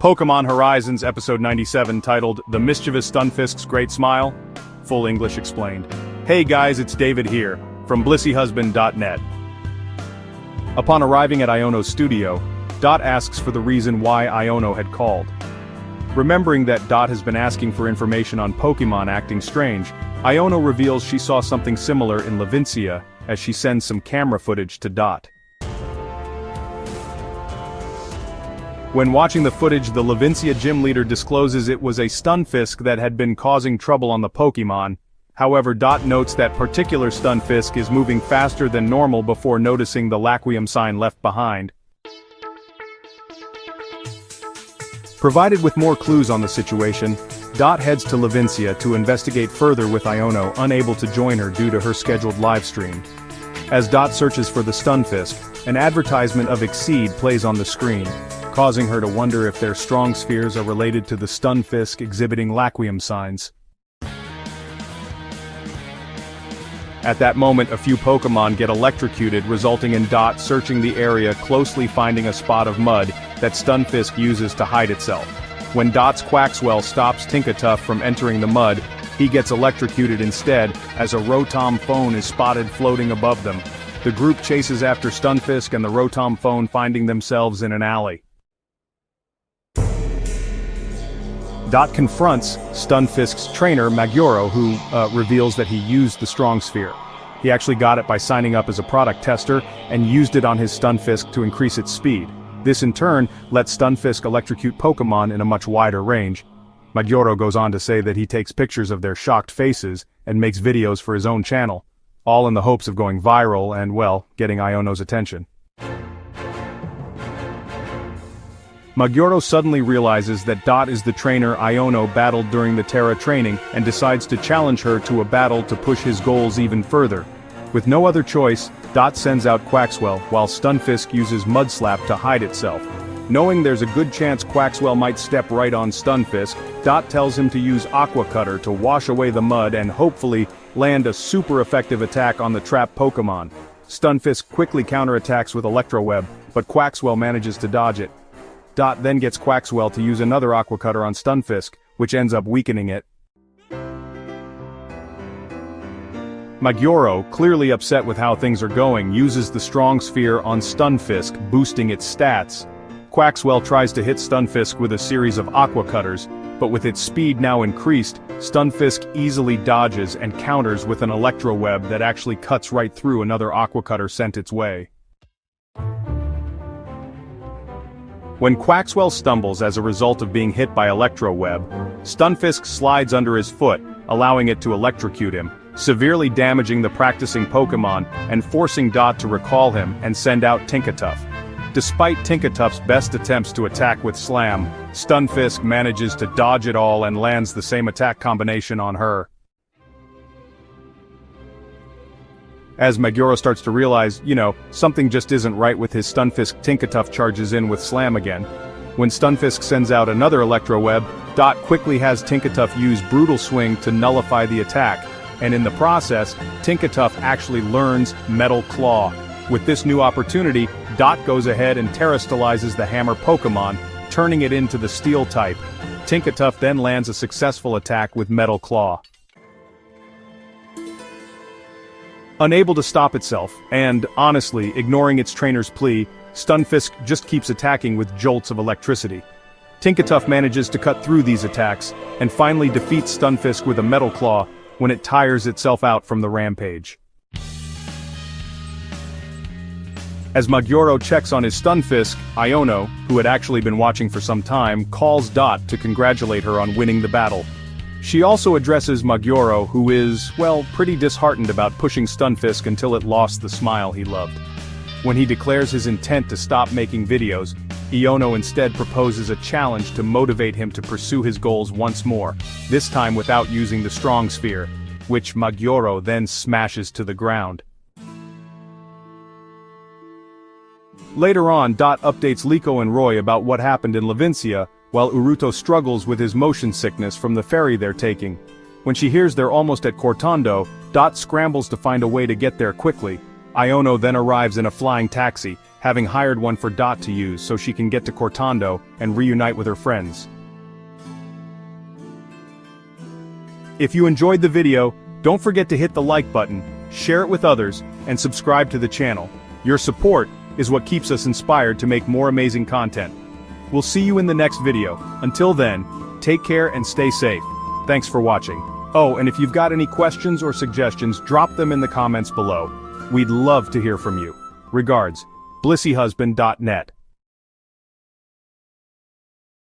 Pokémon Horizons Episode 97 titled The Mischievous Stunfisk's Great Smile. Full English explained. Hey guys, it's David here, from blissyhusband.net. Upon arriving at Iono's studio, Dot asks for the reason why Iono had called. Remembering that Dot has been asking for information on Pokémon acting strange, Iono reveals she saw something similar in Levincia, as she sends some camera footage to Dot. When watching the footage, the Levincia gym leader discloses it was a Stunfisk that had been causing trouble on the Pokémon. However, Dot notes that particular Stunfisk is moving faster than normal before noticing the Laqueum sign left behind. Provided with more clues on the situation, Dot heads to Levincia to investigate further with Iono unable to join her due to her scheduled livestream. As Dot searches for the Stunfisk, an advertisement of Exceed plays on the screen, causing her to wonder if their strong spheres are related to the Stunfisk exhibiting Laqueum signs. At that moment, a few Pokémon get electrocuted, resulting in Dot searching the area closely, finding a spot of mud that Stunfisk uses to hide itself. When Dot's Quaxwell stops Tinkatuff from entering the mud, he gets electrocuted instead, as a Rotom phone is spotted floating above them. The group chases after Stunfisk and the Rotom phone, finding themselves in an alley. Dot confronts Stunfisk's trainer, Maggyo, who reveals that he used the Strong Sphere. He actually got it by signing up as a product tester, and used it on his Stunfisk to increase its speed. This in turn lets Stunfisk electrocute Pokémon in a much wider range. Maggyo goes on to say that he takes pictures of their shocked faces and makes videos for his own channel, all in the hopes of going viral and, well, getting Iono's attention. Maggyo suddenly realizes that Dot is the trainer Iono battled during the Terra training and decides to challenge her to a battle to push his goals even further. With no other choice, Dot sends out Quaxwell while Stunfisk uses Mudslap to hide itself. Knowing there's a good chance Quaxwell might step right on Stunfisk, Dot tells him to use Aqua Cutter to wash away the mud and hopefully land a super effective attack on the trapped Pokémon. Stunfisk quickly counterattacks with Electro Web, but Quaxwell manages to dodge it. Dot then gets Quaxwell to use another Aqua Cutter on Stunfisk, which ends up weakening it. Maggyo, clearly upset with how things are going, uses the Strong Sphere on Stunfisk, boosting its stats. Quaxwell tries to hit Stunfisk with a series of Aqua Cutters, but with its speed now increased, Stunfisk easily dodges and counters with an Electro Web that actually cuts right through another Aqua Cutter sent its way. When Quaxwell stumbles as a result of being hit by Electro Web, Stunfisk slides under his foot, allowing it to electrocute him, severely damaging the practicing Pokémon and forcing Dot to recall him and send out Tinkatuff. Despite Tinkatuff's best attempts to attack with Slam, Stunfisk manages to dodge it all and lands the same attack combination on her. As Maggyo starts to realize, something just isn't right with his Stunfisk, Tinkatuff charges in with Slam again. When Stunfisk sends out another Electro Web, Dot quickly has Tinkatuff use Brutal Swing to nullify the attack, and in the process, Tinkatuff actually learns Metal Claw. With this new opportunity, Dot goes ahead and terastallizes the Hammer Pokémon, turning it into the Steel type. Tinkatuff then lands a successful attack with Metal Claw. Unable to stop itself, and, honestly, ignoring its trainer's plea, Stunfisk just keeps attacking with jolts of electricity. Tinkatuff manages to cut through these attacks, and finally defeats Stunfisk with a Metal Claw when it tires itself out from the rampage. As Maggyo checks on his Stunfisk, Iono, who had actually been watching for some time, calls Dot to congratulate her on winning the battle. She also addresses Maggyo, who is, well, pretty disheartened about pushing Stunfisk until it lost the smile he loved. When he declares his intent to stop making videos, Iono instead proposes a challenge to motivate him to pursue his goals once more, this time without using the Strong Sphere, which Maggyo then smashes to the ground. Later on, Dot updates Liko and Roy about what happened in Levincia, while Uruto struggles with his motion sickness from the ferry they're taking. When she hears they're almost at Cortondo, Dot scrambles to find a way to get there quickly. Iono then arrives in a flying taxi, having hired one for Dot to use so she can get to Cortando and reunite with her friends. If you enjoyed the video, don't forget to hit the like button, share it with others, and subscribe to the channel. Your support is what keeps us inspired to make more amazing content. We'll see you in the next video. Until then, take care and stay safe. Thanks for watching. Oh, and if you've got any questions or suggestions, drop them in the comments below. We'd love to hear from you. Regards, blissyhusband.net.